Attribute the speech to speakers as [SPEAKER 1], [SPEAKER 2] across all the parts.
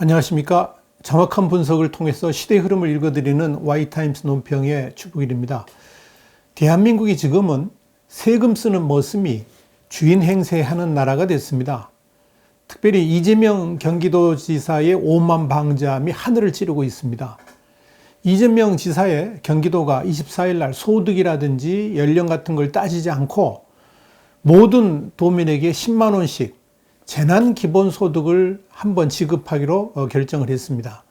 [SPEAKER 1] 안녕하십니까. 정확한 분석을 통해서 시대 흐름을 읽어드리는 Y타임스 논평의 주북일입니다. 대한민국이 지금은 세금 쓰는 머슴이 주인 행세하는 나라가 됐습니다. 특별히 이재명 경기도지사의 오만 방자함이 하늘을 찌르고 있습니다. 이재명 지사의 경기도가 24일 날 소득이라든지 연령 같은 걸 따지지 않고 모든 도민에게 10만 원씩 재난기본소득을 한번 지급하기로 결정을 했습니다.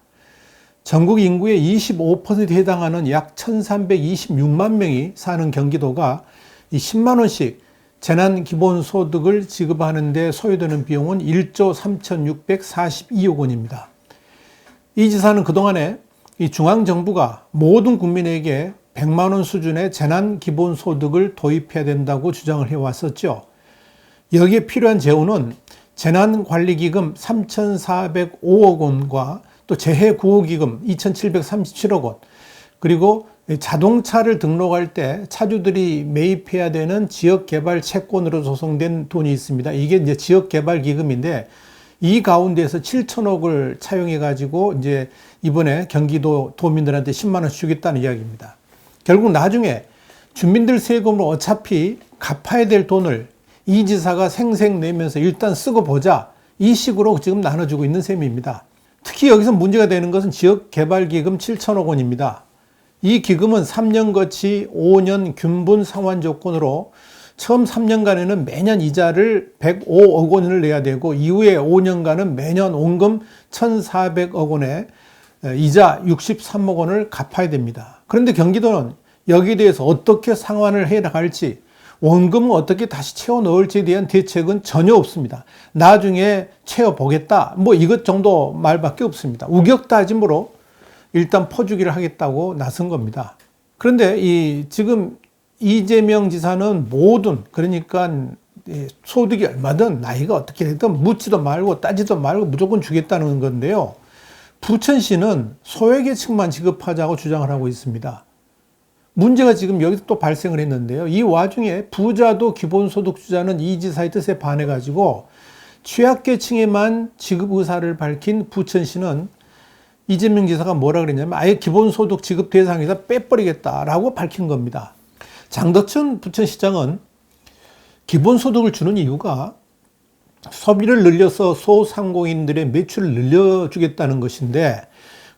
[SPEAKER 1] 전국 인구의 25%에 해당하는 약 1326만 명이 사는 경기도가 이 10만 원씩 재난기본소득을 지급하는 데 소요되는 비용은 1조 3,642억 원입니다. 이 지사는 그동안에 이 중앙정부가 모든 국민에게 100만 원 수준의 재난기본소득을 도입해야 된다고 주장을 해왔었죠. 여기에 필요한 재원은 재난관리기금 3,405억 원과 또 재해구호기금 2,737억 원, 그리고 자동차를 등록할 때 차주들이 매입해야 되는 지역개발 채권으로 조성된 돈이 있습니다. 이게 이제 지역개발기금인데 이 가운데서 7천억을 차용해가지고 이제 이번에 경기도 도민들한테 10만 원씩 주겠다는 이야기입니다. 결국 나중에 주민들 세금으로 어차피 갚아야 될 돈을 이 지사가 생생 내면서 일단 쓰고 보자, 이 식으로 지금 나눠주고 있는 셈입니다. 특히 여기서 문제가 되는 것은 지역개발기금 7천억 원입니다. 이 기금은 3년 거치 5년 균분 상환 조건으로 처음 3년간에는 매년 이자를 105억 원을 내야 되고 이후에 5년간은 매년 원금 1,400억 원에 이자 63억 원을 갚아야 됩니다. 그런데 경기도는 여기에 대해서 어떻게 상환을 해 나갈지, 원금을 어떻게 다시 채워 넣을지에 대한 대책은 전혀 없습니다. 나중에 채워보겠다, 뭐 이것 정도 말밖에 없습니다. 우격다짐으로 일단 퍼주기를 하겠다고 나선 겁니다. 그런데 지금 이재명 지사는 모든, 그러니까 소득이 얼마든 나이가 어떻게 되든 묻지도 말고 따지도 말고 무조건 주겠다는 건데요. 부천시는 소외계층만 지급하자고 주장을 하고 있습니다. 문제가 지금 여기서 또 발생을 했는데요. 이 와중에 부자도 기본소득 주자는 이 지사의 뜻에 반해가지고 취약계층에만 지급 의사를 밝힌 부천시는 이재명 지사가 뭐라 그랬냐면 아예 기본소득 지급 대상에서 빼버리겠다라고 밝힌 겁니다. 장덕천 부천시장은 기본소득을 주는 이유가 소비를 늘려서 소상공인들의 매출을 늘려주겠다는 것인데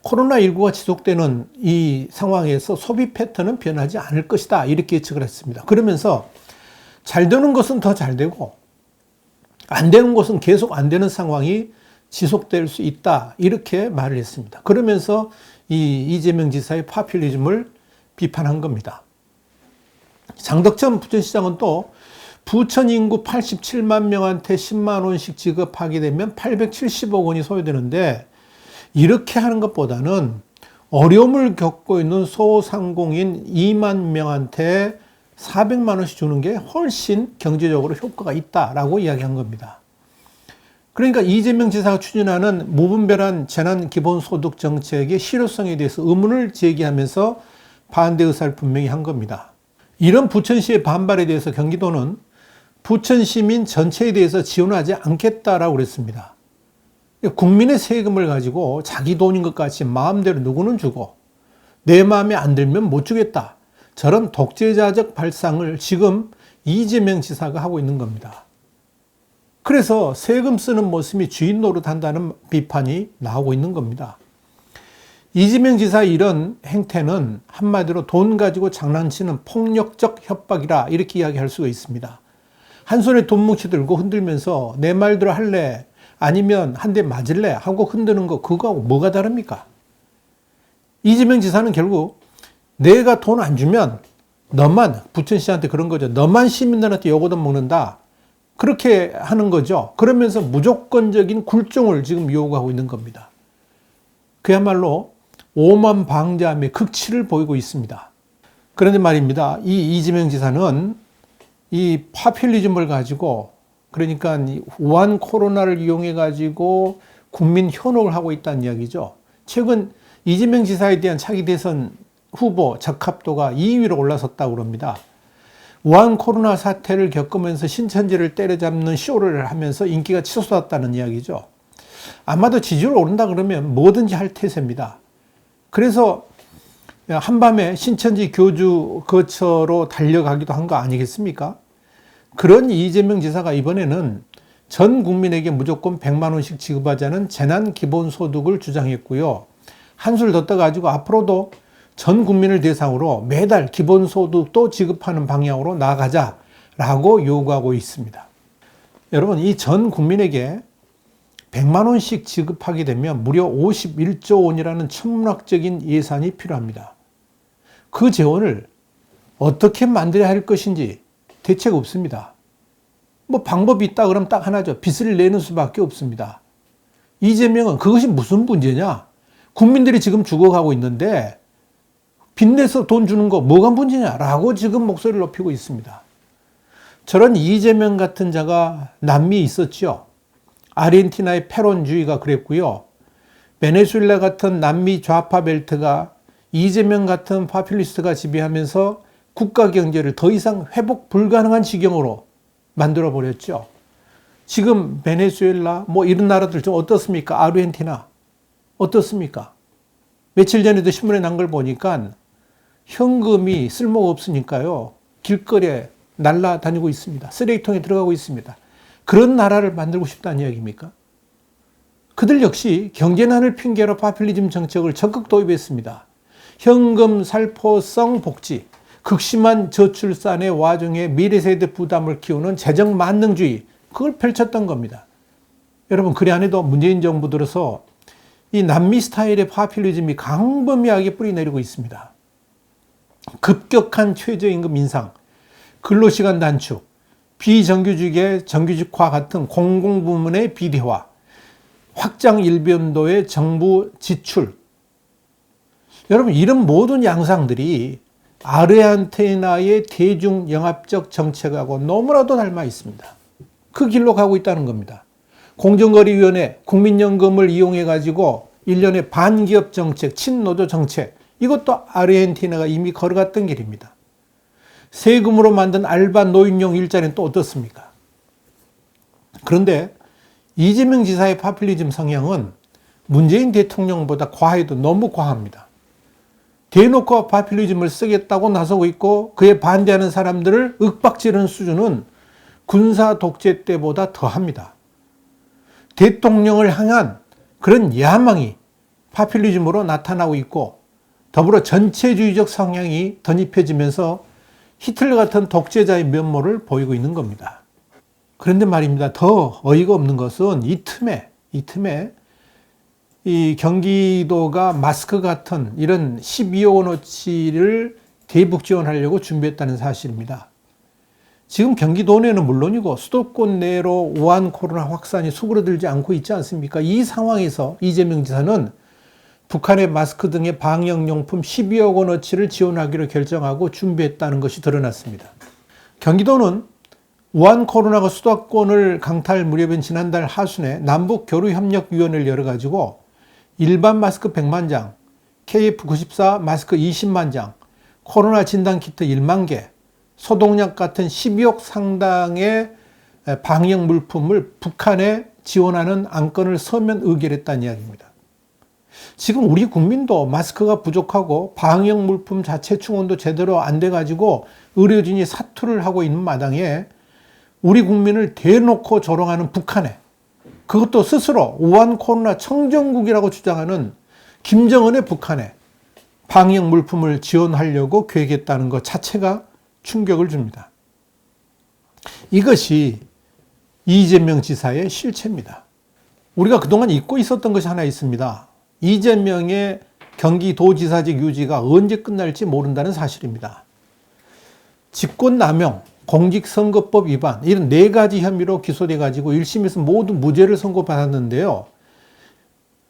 [SPEAKER 1] 코로나19가 지속되는 이 상황에서 소비 패턴은 변하지 않을 것이다, 이렇게 예측을 했습니다. 그러면서 잘 되는 것은 더 잘 되고 안 되는 것은 계속 안 되는 상황이 지속될 수 있다, 이렇게 말을 했습니다. 그러면서 이재명 지사의 파퓰리즘을 비판한 겁니다. 장덕천 부천시장은 또 부천 인구 87만 명한테 10만 원씩 지급하게 되면 870억 원이 소요되는데 이렇게 하는 것보다는 어려움을 겪고 있는 소상공인 2만 명한테 400만 원씩 주는 게 훨씬 경제적으로 효과가 있다라고 이야기한 겁니다. 그러니까 이재명 지사가 추진하는 무분별한 재난기본소득 정책의 실효성에 대해서 의문을 제기하면서 반대 의사를 분명히 한 겁니다. 이런 부천시의 반발에 대해서 경기도는 부천 시민 전체에 대해서 지원하지 않겠다라고 그랬습니다. 국민의 세금을 가지고 자기 돈인 것 같이 마음대로 누구는 주고 내 마음에 안 들면 못 주겠다, 저런 독재자적 발상을 지금 이재명 지사가 하고 있는 겁니다. 그래서 세금 쓰는 모습이 주인 노릇한다는 비판이 나오고 있는 겁니다. 이재명 지사의 이런 행태는 한마디로 돈 가지고 장난치는 폭력적 협박이라, 이렇게 이야기할 수가 있습니다. 한 손에 돈 뭉치 들고 흔들면서 내 말대로 할래, 아니면 한 대 맞을래 하고 흔드는 거, 그거하고 뭐가 다릅니까? 이재명 지사는 결국 내가 돈 안 주면 너만, 부천시한테 그런 거죠. 너만 시민들한테 요거도 먹는다, 그렇게 하는 거죠. 그러면서 무조건적인 굴종을 지금 요구하고 있는 겁니다. 그야말로 오만 방자함의 극치를 보이고 있습니다. 그런데 말입니다. 이 이재명 지사는 이 파퓰리즘을 가지고, 그러니까 우한 코로나를 이용해 가지고 국민 현혹을 하고 있다는 이야기죠. 최근 이재명 지사에 대한 차기 대선 후보 적합도가 2위로 올라섰다고 합니다. 우한 코로나 사태를 겪으면서 신천지를 때려잡는 쇼를 하면서 인기가 치솟았다는 이야기죠. 아마도 지지율 오른다 그러면 뭐든지 할 태세입니다. 그래서 한밤에 신천지 교주 거처로 달려가기도 한 거 아니겠습니까? 그런 이재명 지사가 이번에는 전 국민에게 무조건 100만 원씩 지급하자는 재난기본소득을 주장했고요. 한술 더 떠가지고 앞으로도 전 국민을 대상으로 매달 기본소득도 지급하는 방향으로 나아가자라고 요구하고 있습니다. 여러분, 이 전 국민에게 100만 원씩 지급하게 되면 무려 51조 원이라는 천문학적인 예산이 필요합니다. 그 재원을 어떻게 만들어야 할 것인지 대책 없습니다. 뭐 방법이 있다 그러면 딱 하나죠. 빚을 내는 수밖에 없습니다. 이재명은 그것이 무슨 문제냐? 국민들이 지금 죽어가고 있는데 빚내서 돈 주는 거 뭐가 문제냐라고 지금 목소리를 높이고 있습니다. 저런 이재명 같은 자가 남미에 있었죠. 아르헨티나의 페론주의가 그랬고요. 베네수엘라 같은 남미 좌파 벨트가 이재명 같은 파퓰리스트가 지배하면서 국가 경제를 더 이상 회복 불가능한 지경으로 만들어 버렸죠. 지금 베네수엘라 뭐 이런 나라들 좀 어떻습니까? 아르헨티나 어떻습니까? 며칠 전에도 신문에 난 걸 보니까 현금이 쓸모가 없으니까요. 길거리에 날아다니고 있습니다. 쓰레기통에 들어가고 있습니다. 그런 나라를 만들고 싶다는 이야기입니까? 그들 역시 경제난을 핑계로 파퓰리즘 정책을 적극 도입했습니다. 현금 살포성 복지, 극심한 저출산의 와중에 미래세대 부담을 키우는 재정 만능주의, 그걸 펼쳤던 겁니다. 여러분, 그래 안 해도 문재인 정부 들어서 이 남미 스타일의 파퓰리즘이 광범위하게 뿌리내리고 있습니다. 급격한 최저임금 인상, 근로시간 단축, 비정규직의 정규직화 같은 공공부문의 비대화, 확장 일변도의 정부 지출. 여러분, 이런 모든 양상들이 아르헨티나의 대중영합적 정책하고 너무나도 닮아 있습니다. 그 길로 가고 있다는 겁니다. 공정거래위원회, 국민연금을 이용해가지고 1년에 반기업 정책, 친노조 정책, 이것도 아르헨티나가 이미 걸어갔던 길입니다. 세금으로 만든 알바 노인용 일자리는 또 어떻습니까? 그런데 이재명 지사의 파퓰리즘 성향은 문재인 대통령보다 과해도 너무 과합니다. 대놓고 파퓰리즘을 쓰겠다고 나서고 있고 그에 반대하는 사람들을 윽박지르는 수준은 군사 독재 때보다 더합니다. 대통령을 향한 그런 야망이 파퓰리즘으로 나타나고 있고 더불어 전체주의적 성향이 덧입혀지면서 히틀러 같은 독재자의 면모를 보이고 있는 겁니다. 그런데 말입니다. 더 어이가 없는 것은 이 틈에 이 경기도가 마스크 같은 이런 12억 원어치를 대북 지원하려고 준비했다는 사실입니다. 지금 경기도 내는 물론이고 수도권 내로 우한 코로나 확산이 수그러들지 않고 있지 않습니까? 이 상황에서 이재명 지사는 북한의 마스크 등의 방역용품 12억 원어치를 지원하기로 결정하고 준비했다는 것이 드러났습니다. 경기도는 우한 코로나가 수도권을 강타할 무렵인 지난달 하순에 남북교류협력위원회를 열어가지고 일반 마스크 100만 장, KF94 마스크 20만 장, 코로나 진단키트 1만 개, 소독약 같은 12억 상당의 방역 물품을 북한에 지원하는 안건을 서면 의결했다는 이야기입니다. 지금 우리 국민도 마스크가 부족하고 방역 물품 자체 충원도 제대로 안 돼가지고 의료진이 사투를 하고 있는 마당에 우리 국민을 대놓고 조롱하는 북한에, 그것도 스스로 우한 코로나 청정국이라고 주장하는 김정은의 북한에 방역 물품을 지원하려고 계획했다는 것 자체가 충격을 줍니다. 이것이 이재명 지사의 실체입니다. 우리가 그동안 잊고 있었던 것이 하나 있습니다. 이재명의 경기도지사직 유지가 언제 끝날지 모른다는 사실입니다. 직권남용, 공직선거법 위반 이런 4가지 혐의로 기소돼 가지고 1심에서 모두 무죄를 선고받았는데요.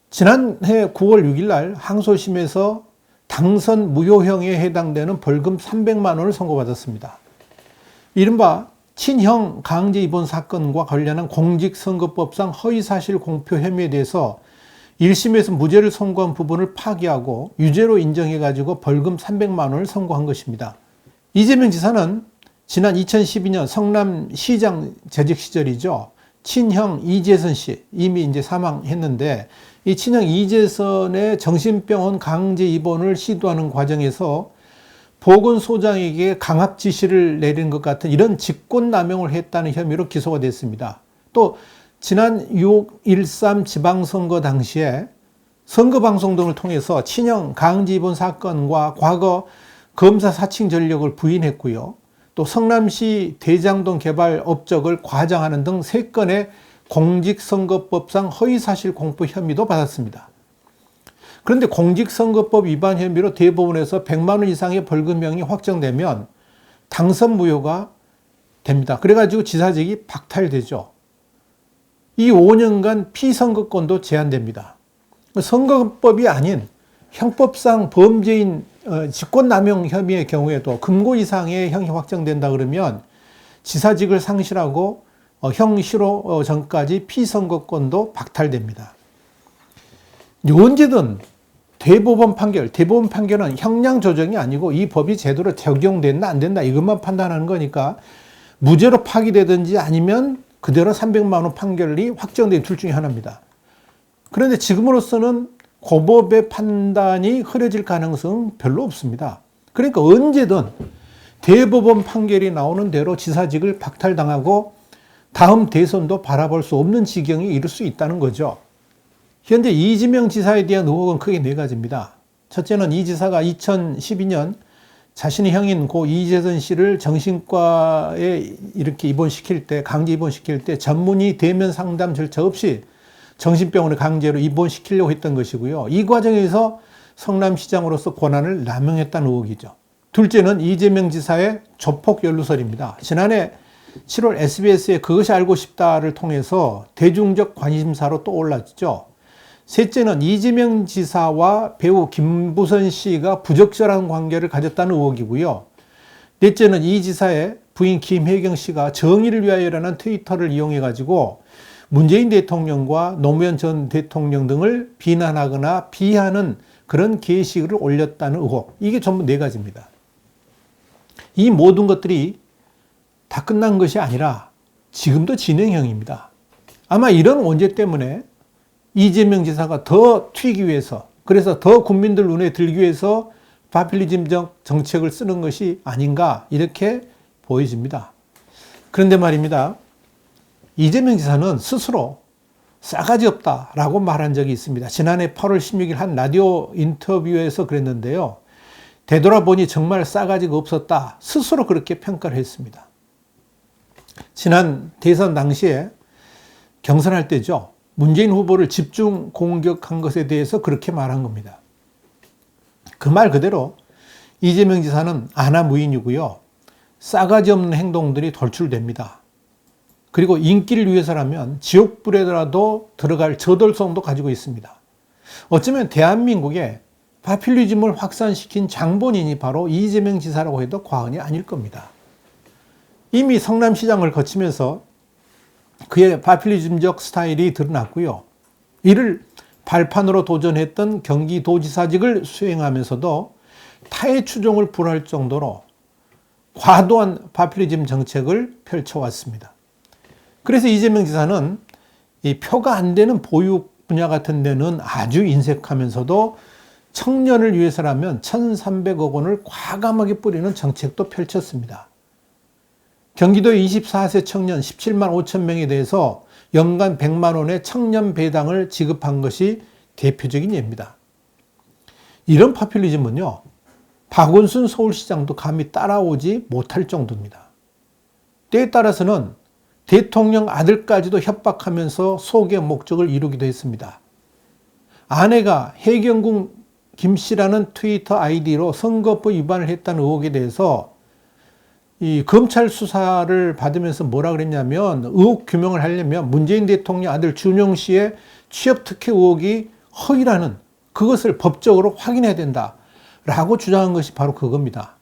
[SPEAKER 1] 지난해 9월 6일 날 항소심에서 당선 무효형에 해당되는 벌금 300만 원을 선고받았습니다. 이른바 친형 강제 입원 사건과 관련한 공직선거법상 허위사실 공표 혐의에 대해서 1심에서 무죄를 선고한 부분을 파기하고 유죄로 인정해가지고 벌금 300만 원을 선고한 것입니다. 이재명 지사는 지난 2012년 성남시장 재직 시절이죠. 친형 이재선 씨 이미 이제 사망했는데 이 친형 이재선의 정신병원 강제 입원을 시도하는 과정에서 보건소장에게 강압 지시를 내린 것 같은 이런 직권남용을 했다는 혐의로 기소가 됐습니다. 또 지난 6.13 지방선거 당시에 선거방송 등을 통해서 친형 강제 입원 사건과 과거 검사 사칭 전력을 부인했고요. 또 성남시 대장동 개발 업적을 과장하는 등 3건의 공직선거법상 허위사실 공표 혐의도 받았습니다. 그런데 공직선거법 위반 혐의로 대법원에서 100만 원 이상의 벌금형이 확정되면 당선 무효가 됩니다. 그래가지고 지사직이 박탈되죠. 이 5년간 피선거권도 제한됩니다. 선거법이 아닌 형법상 범죄인 직권남용 혐의의 경우에도 금고 이상의 형이 확정된다 그러면 지사직을 상실하고 형 실호 전까지 피선거권도 박탈됩니다. 언제든 대법원 판결은 형량 조정이 아니고 이 법이 제대로 적용됐나 안 된다 이것만 판단하는 거니까 무죄로 파기되든지 아니면 그대로 300만 원 판결이 확정된 둘 중에 하나입니다. 그런데 지금으로서는 고법의 판단이 흐려질 가능성은 별로 없습니다. 그러니까 언제든 대법원 판결이 나오는 대로 지사직을 박탈당하고 다음 대선도 바라볼 수 없는 지경에 이를 수 있다는 거죠. 현재 이재명 지사에 대한 의혹은 크게 4가지입니다. 첫째는 이 지사가 2012년 자신의 형인 고 이재선 씨를 정신과에 이렇게 입원시킬 때, 강제 입원시킬 때 전문의 대면 상담 절차 없이 정신병원에 강제로 입원시키려고 했던 것이고요. 이 과정에서 성남시장으로서 권한을 남용했다는 의혹이죠. 둘째는 이재명 지사의 조폭 연루설입니다. 지난해 7월 SBS의 그것이 알고 싶다를 통해서 대중적 관심사로 또 올랐죠. 셋째는 이재명 지사와 배우 김부선 씨가 부적절한 관계를 가졌다는 의혹이고요. 넷째는 이 지사의 부인 김혜경 씨가 정의를 위하여라는 트위터를 이용해가지고 문재인 대통령과 노무현 전 대통령 등을 비난하거나 비하하는 그런 게시글을 올렸다는 의혹. 이게 전부 4가지입니다. 이 모든 것들이 다 끝난 것이 아니라 지금도 진행형입니다. 아마 이런 원죄 때문에 이재명 지사가 더 튀기 위해서, 그래서 더 국민들 눈에 들기 위해서 파퓰리즘적 정책을 쓰는 것이 아닌가 이렇게 보여집니다. 그런데 말입니다. 이재명 지사는 스스로 싸가지 없다라고 말한 적이 있습니다. 지난해 8월 16일 한 라디오 인터뷰에서 그랬는데요. 되돌아보니 정말 싸가지가 없었다. 스스로 그렇게 평가를 했습니다. 지난 대선 당시에 경선할 때죠. 문재인 후보를 집중 공격한 것에 대해서 그렇게 말한 겁니다. 그 말 그대로 이재명 지사는 아나무인이고요. 싸가지 없는 행동들이 돌출됩니다. 그리고 인기를 위해서라면 지옥불에라도 들어갈 저돌성도 가지고 있습니다. 어쩌면 대한민국에 파퓰리즘을 확산시킨 장본인이 바로 이재명 지사라고 해도 과언이 아닐 겁니다. 이미 성남시장을 거치면서 그의 파퓰리즘적 스타일이 드러났고요. 이를 발판으로 도전했던 경기도지사직을 수행하면서도 타의 추종을 불허할 정도로 과도한 파퓰리즘 정책을 펼쳐왔습니다. 그래서 이재명 지사는 이 표가 안 되는 보육 분야 같은 데는 아주 인색하면서도 청년을 위해서라면 1,300억 원을 과감하게 뿌리는 정책도 펼쳤습니다. 경기도의 24세 청년 17만 5천 명에 대해서 연간 100만 원의 청년 배당을 지급한 것이 대표적인 예입니다. 이런 파퓰리즘은요, 박원순 서울시장도 감히 따라오지 못할 정도입니다. 때에 따라서는 대통령 아들까지도 협박하면서 속의 목적을 이루기도 했습니다. 아내가 해경궁 김씨라는 트위터 아이디로 선거법 위반을 했다는 의혹에 대해서 이 검찰 수사를 받으면서 뭐라 그랬냐면 의혹 규명을 하려면 문재인 대통령 아들 준용 씨의 취업 특혜 의혹이 허위라는 그것을 법적으로 확인해야 된다라고 주장한 것이 바로 그겁니다.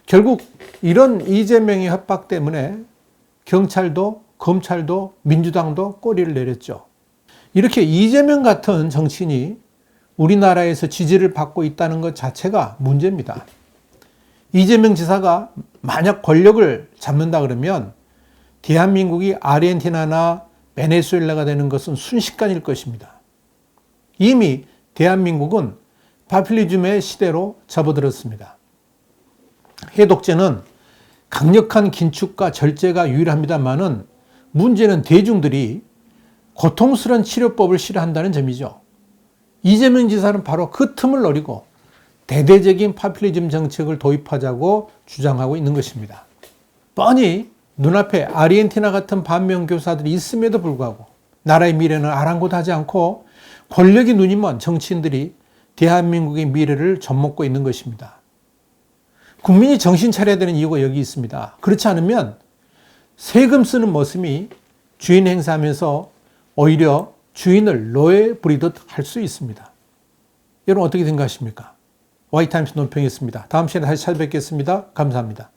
[SPEAKER 1] 결국 이런 이재명의 협박 때문에 경찰도 검찰도 민주당도 꼬리를 내렸죠. 이렇게 이재명 같은 정치인이 우리나라에서 지지를 받고 있다는 것 자체가 문제입니다. 이재명 지사가 만약 권력을 잡는다 그러면 대한민국이 아르헨티나나 베네수엘라가 되는 것은 순식간일 것입니다. 이미 대한민국은 파퓰리즘의 시대로 접어들었습니다. 해독제는 강력한 긴축과 절제가 유일합니다만은 문제는 대중들이 고통스러운 치료법을 싫어한다는 점이죠. 이재명 지사는 바로 그 틈을 노리고 대대적인 파퓰리즘 정책을 도입하자고 주장하고 있는 것입니다. 뻔히 눈앞에 아르헨티나 같은 반면교사들이 있음에도 불구하고 나라의 미래는 아랑곳하지 않고 권력이 눈이 먼 정치인들이 대한민국의 미래를 젖먹고 있는 것입니다. 국민이 정신 차려야 되는 이유가 여기 있습니다. 그렇지 않으면 세금 쓰는 모습이 주인 행사하면서 오히려 주인을 노예 부리듯 할 수 있습니다. 여러분 어떻게 생각하십니까? 와이타임스 논평이었습니다. 다음 시간에 다시 찾아뵙겠습니다. 감사합니다.